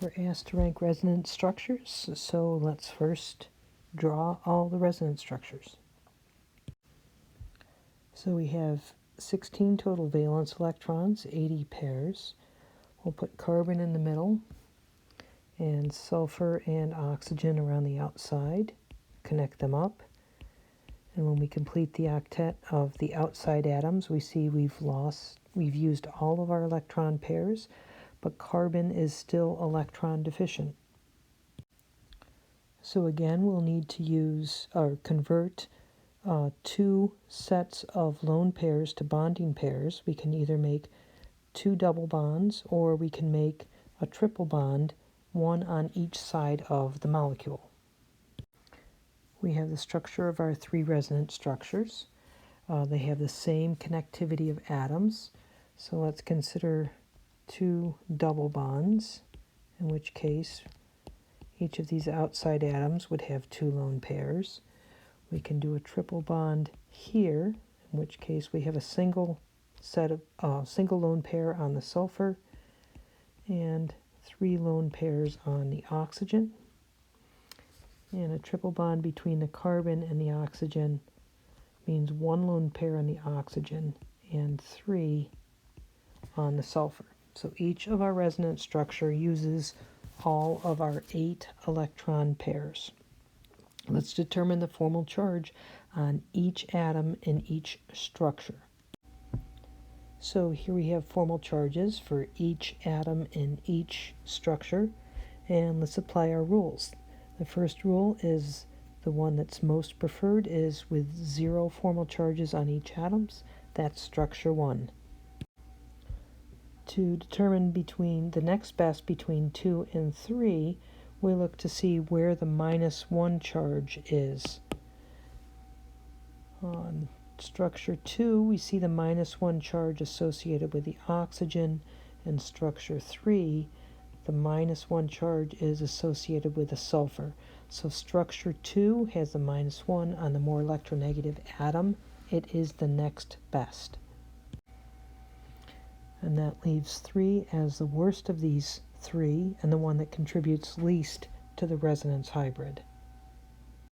We're asked to rank resonance structures, so let's first draw all the resonance structures. So we have 16 total valence electrons, 80 pairs. We'll put carbon in the middle and sulfur and oxygen around the outside, connect them up. And when we complete the octet of the outside atoms, we see we've used all of our electron pairs, but carbon is still electron deficient. So again, we'll need to use or convert two sets of lone pairs to bonding pairs. We can either make two double bonds or we can make a triple bond, one on each side of the molecule. We have the structure of our three resonance structures. They have the same connectivity of atoms. So let's consider two double bonds, in which case each of these outside atoms would have two lone pairs. We can do a triple bond here, in which case we have a single lone pair on the sulfur and three lone pairs on the oxygen. And a triple bond between the carbon and the oxygen means one lone pair on the oxygen and three on the sulfur. So each of our resonance structure uses all of our 8 electron pairs. Let's determine the formal charge on each atom in each structure. So here we have formal charges for each atom in each structure, and let's apply our rules. The first rule is the one that's most preferred, is with 0 formal charges on each atom. That's structure 1. To determine between the next best between 2 and 3, we look to see where the -1 charge is. On structure 2, we see the -1 charge associated with the oxygen. In structure 3, the -1 charge is associated with the sulfur. So structure 2 has the -1 on the more electronegative atom. It is the next best. And that leaves 3 as the worst of these 3 and the one that contributes least to the resonance hybrid.